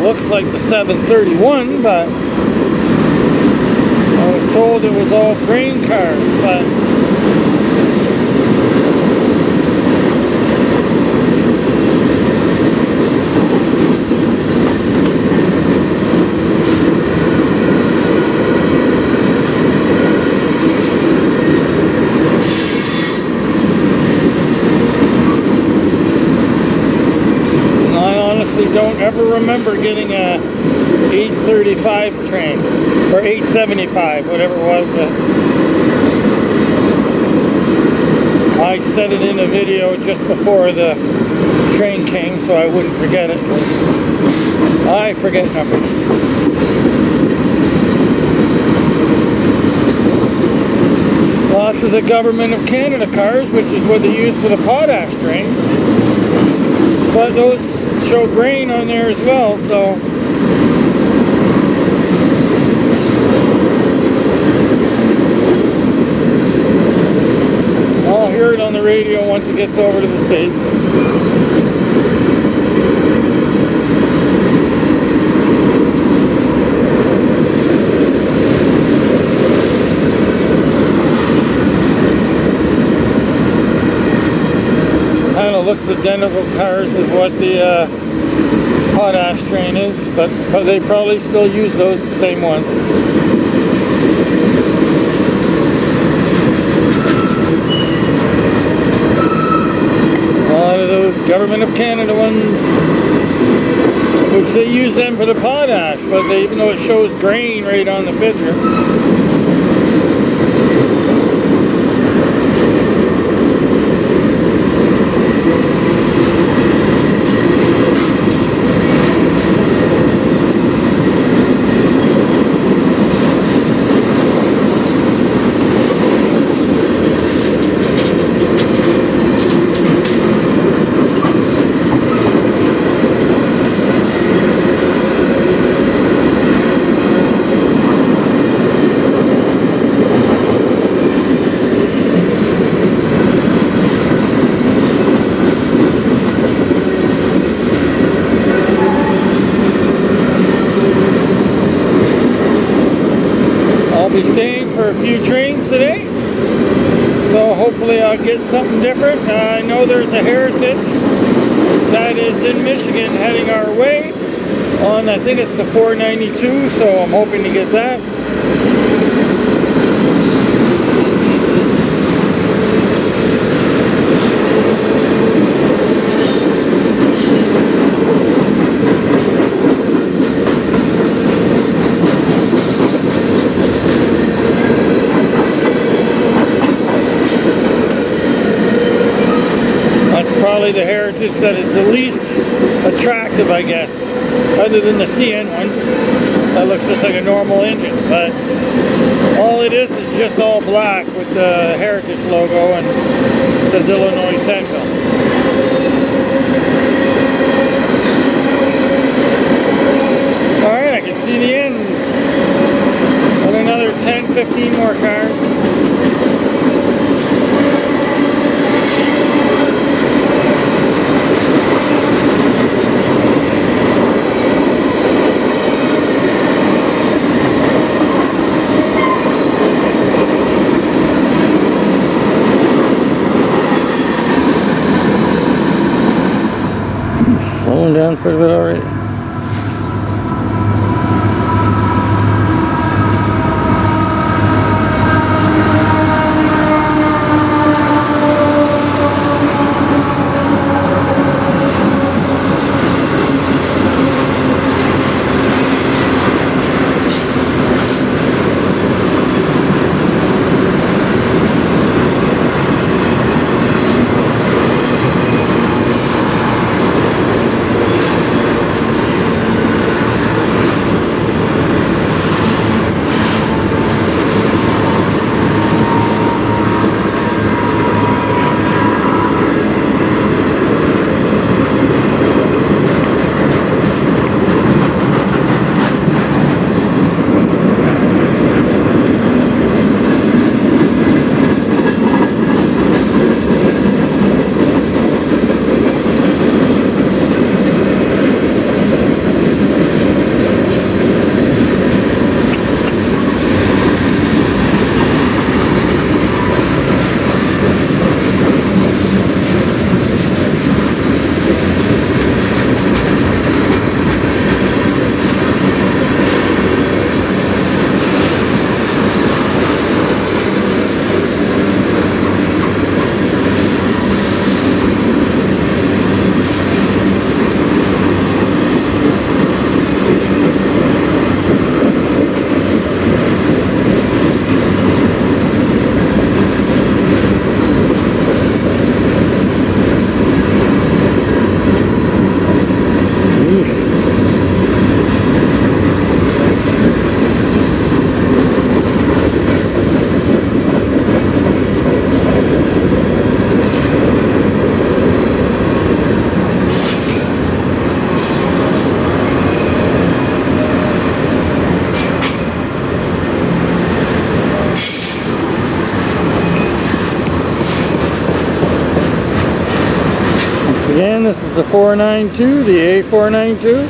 looks like the 731, but I was told it was all grain cars, but don't ever remember getting a 835 train, or 875, whatever it was. I set it in a video just before the train came so I wouldn't forget it. I forget numbers. Lots of the Government of Canada cars, which is what they use for the potash train. But those show grain on there as well, so I'll hear it on the radio once it gets over to the States. Kind of looks identical cars as what the potash train is, but they probably still use those same ones. A lot of those Government of Canada ones, which they use them for the potash, but even though it shows grain right on the picture. Be staying for a few trains today, so hopefully I'll get something different. I know there's a Heritage that is in Michigan heading our way on, I think it's the 492, so I'm hoping to get that. Probably the Heritage that is the least attractive, I guess, other than the CN one. That looks just like a normal engine, but all it is just all black with the Heritage logo and the Illinois Central. Alright, I can see the end. But another 10-15 more cars. Slowing down for a bit already. 492, the A492.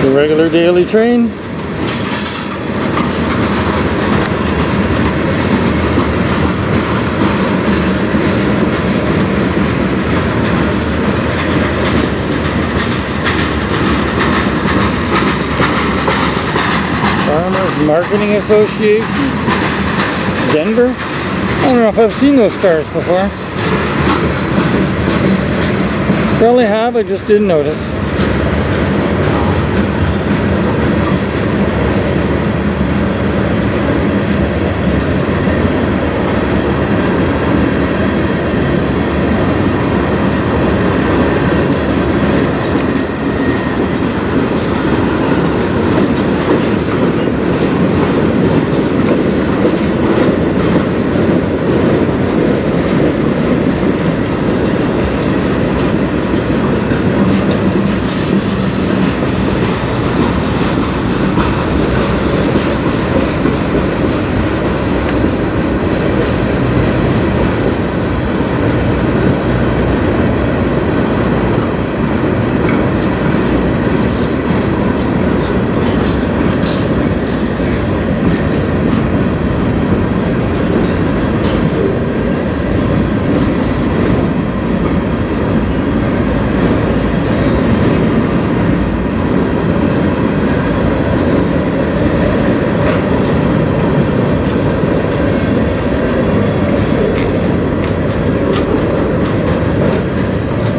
The regular daily train. Farmers Marketing Association, Denver. I don't know if I've seen those cars before. Probably have, I just didn't notice.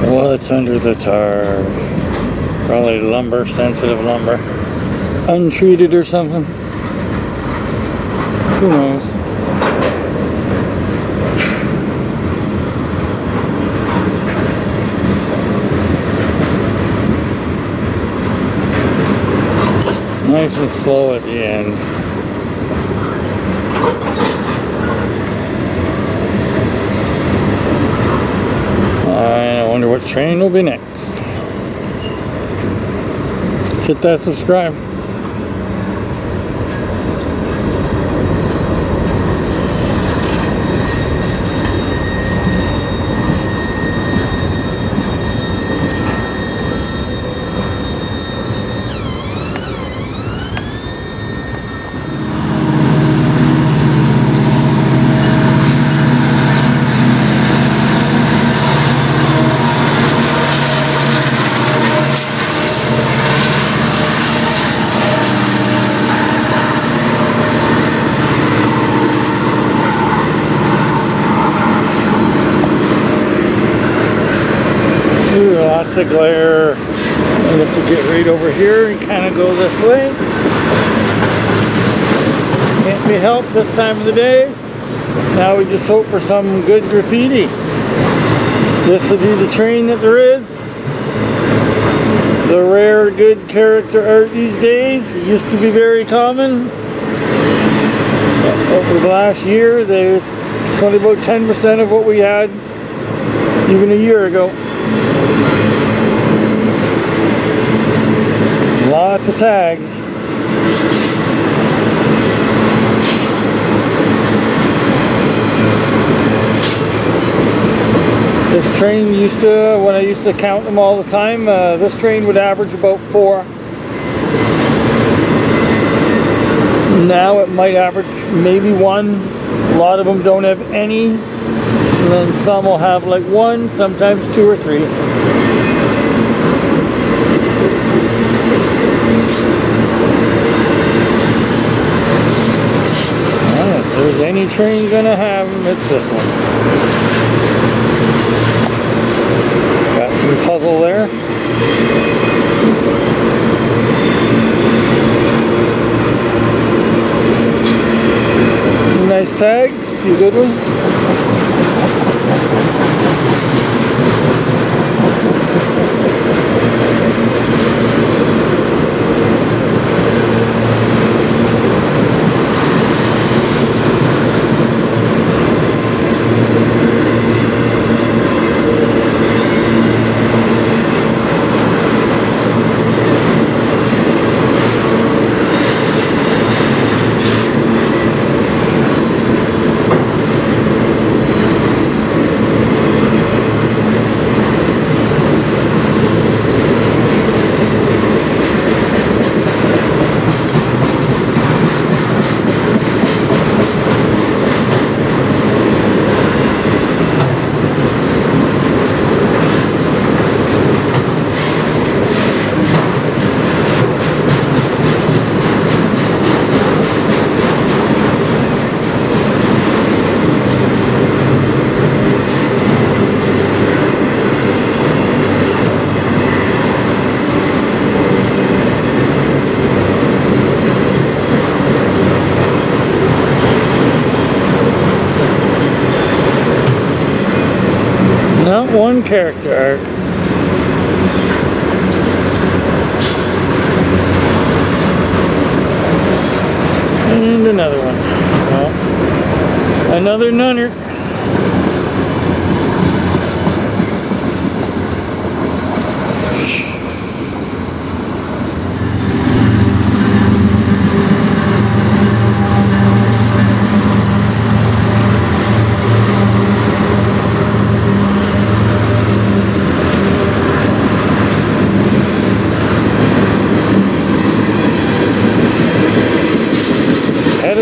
What's under the tar? Probably lumber, sensitive lumber. Untreated or something. Who knows? Nice and slow at the end. I wonder what train will be next. Hit that subscribe. Lots of glare. I have to get right over here and kind of go this way. Can't be helped this time of the day. Now we just hope for some good graffiti. This will be the train that there is. The rare good character art these days. It used to be very common. Over the last year, there's only about 10% of what we had even a year ago. Lots of tags. This train used to, when I used to count them all the time, this train would average about 4. Now it might average maybe 1. A lot of them don't have any. And then some will have like 1, sometimes 2 or 3. If there's any train gonna have them, it's this one. Got some puzzle there. Some nice tags, a few good ones. character art. And another one. Well, another nunner.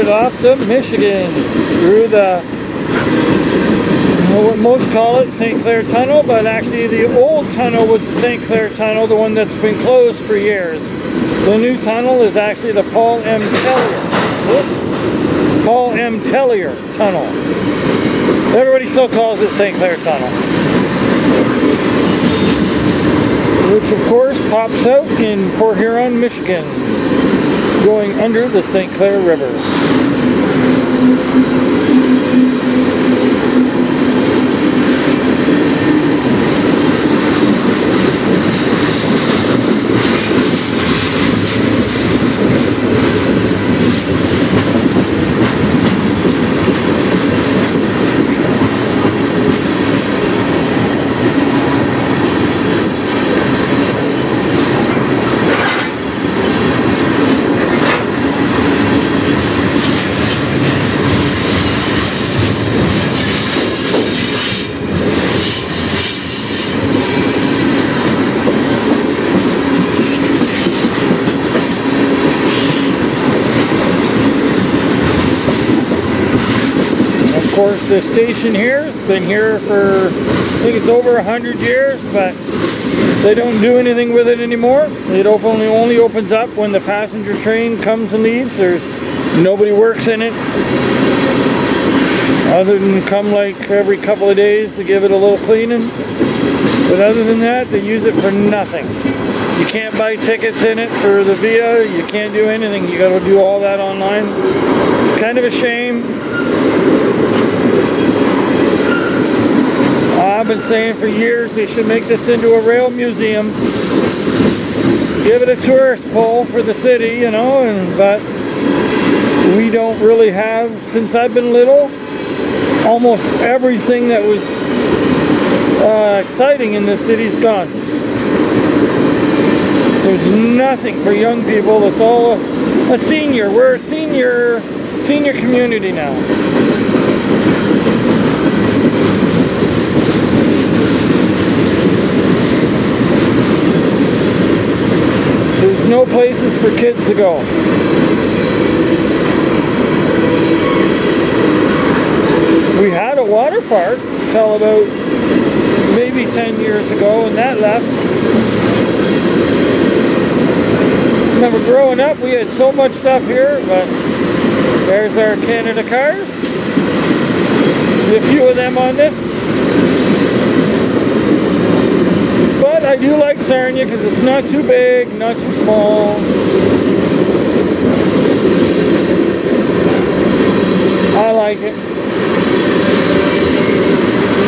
Off to Michigan through the, what most call it St. Clair Tunnel, but actually the old tunnel was the St. Clair Tunnel, the one that's been closed for years. The new tunnel is actually the Paul M. Tellier Tunnel. Everybody still calls it St. Clair Tunnel, which of course pops out in Port Huron, Michigan, going under the St. Clair River. Of course, this station here has been here for, I think it's over 100 years, but they don't do anything with it anymore. It only opens up when the passenger train comes and leaves. There's nobody works in it, other than come like every couple of days to give it a little cleaning. But other than that, they use it for nothing. You can't buy tickets in it for the VIA. You can't do anything. You got to do all that online. It's kind of a shame. I've been saying for years they should make this into a rail museum. Give it a tourist pull for the city, you know, but we don't really have, since I've been little, almost everything that was exciting in this city's gone. There's nothing for young people. It's all a senior. We're a senior community now. There's no places for kids to go. We had a water park until about maybe 10 years ago, and that left. Remember growing up, we had so much stuff here, but there's our Canada cars. There's a few of them on this. But I do like Sarnia because it's not too big, not too small. I like it.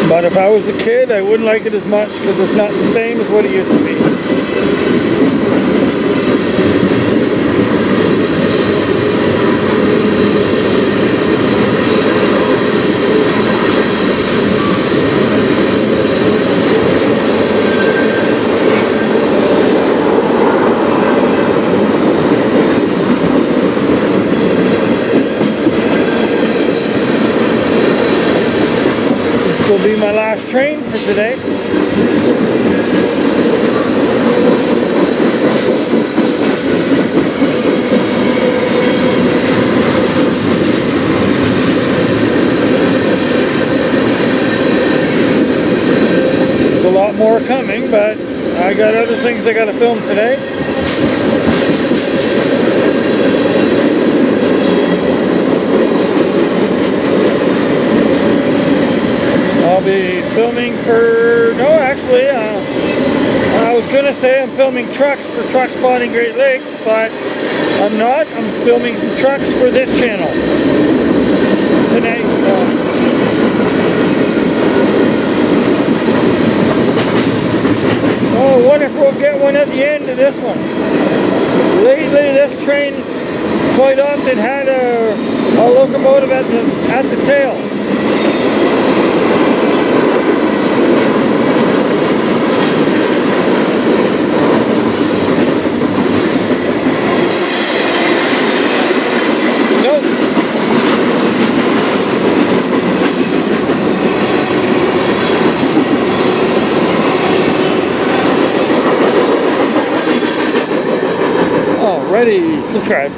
But if I was a kid, I wouldn't like it as much because it's not the same as what it used to be. This will be my last train for today. There's a lot more coming, but I got other things I got to film today. I'll be filming for, no actually, I was going to say I'm filming trucks for Truck Spotting Great Lakes, but I'm not. I'm filming trucks for this channel tonight. So. one at the end of this one. Lately, this train quite often had a locomotive at the tail. Already subscribe.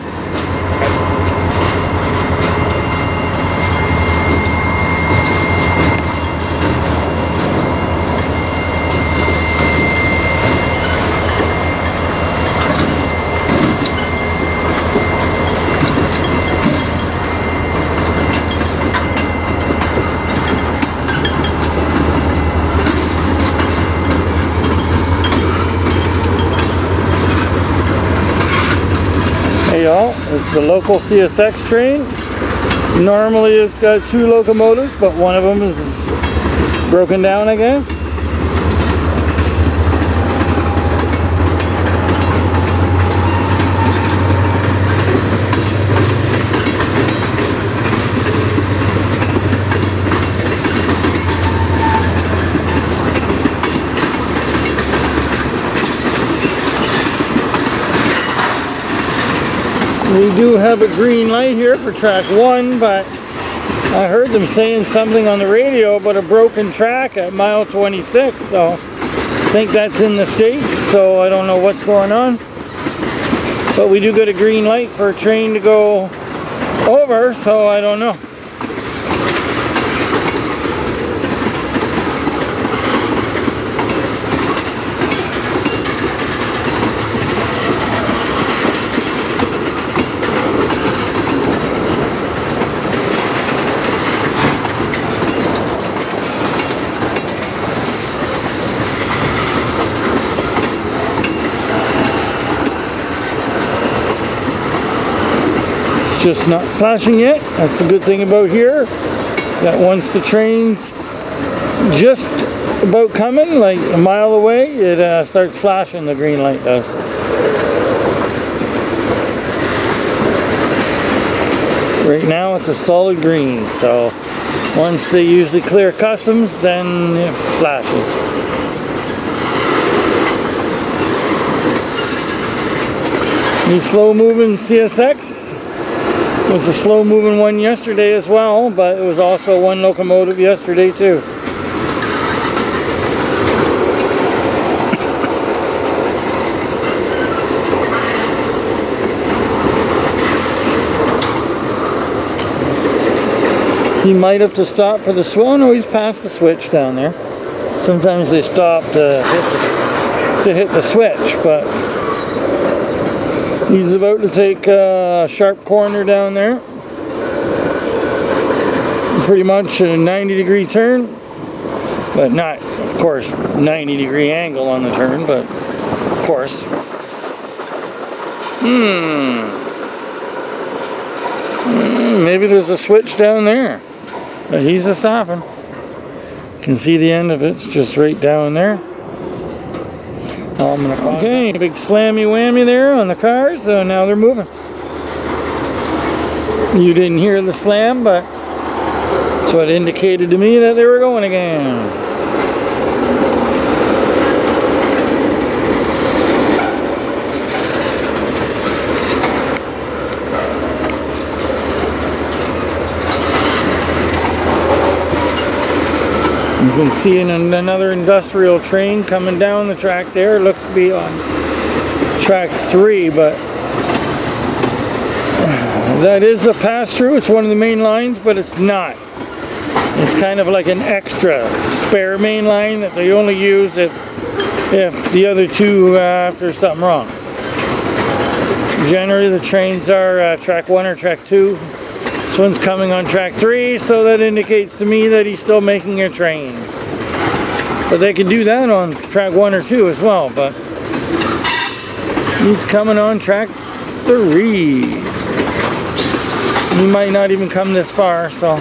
Hey y'all, it's the local CSX train. Normally it's got 2 locomotives, but one of them is broken down, I guess. We do have a green light here for track 1, but I heard them saying something on the radio about a broken track at mile 26, so I think that's in the States, so I don't know what's going on. But we do get a green light for a train to go over, so I don't know. Just not flashing yet. That's a good thing about here, that once the train's just about coming, like a mile away, it starts flashing, the green light does. Right now it's a solid green, so once they usually clear customs, then it flashes. New slow moving CSX. It was a slow moving one yesterday as well, but it was also 1 locomotive yesterday too. He might have to stop for the switch. Oh no, he's past the switch down there. Sometimes they stop to hit the switch, but he's about to take a sharp corner down there. Pretty much a 90-degree turn, but not, of course, 90-degree angle on the turn, but of course. Maybe there's a switch down there, but he's a stopping. You can see the end of it, it's just right down there. I'm gonna pause. Okay, big slammy whammy there on the cars, so now they're moving. You didn't hear the slam, but that's what indicated to me that they were going again. You can see another industrial train coming down the track there. It looks to be on track 3, but that is a pass-through. It's one of the main lines, but it's not. It's kind of like an extra spare main line that they only use if the other two if there's something wrong. Generally the trains are track 1 or track 2. This one's coming on track 3, so that indicates to me that he's still making a train. But they can do that on track 1 or 2 as well, but he's coming on track 3. He might not even come this far, so.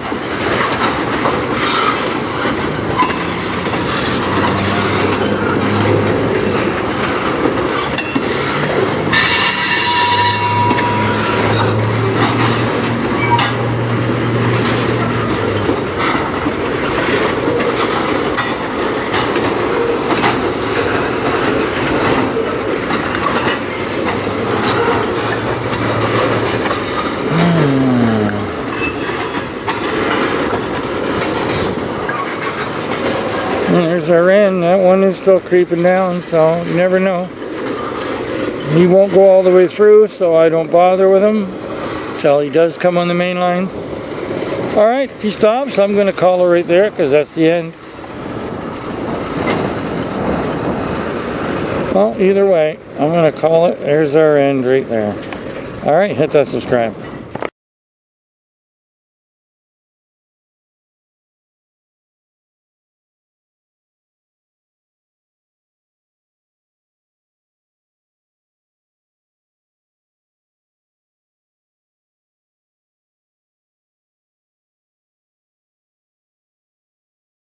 There's our end. That one is still creeping down, so you never know. He won't go all the way through, so I don't bother with him until he does come on the main lines. Alright, if he stops, I'm going to call it right there because that's the end. Well, either way, I'm going to call it. There's our end right there. Alright, hit that subscribe.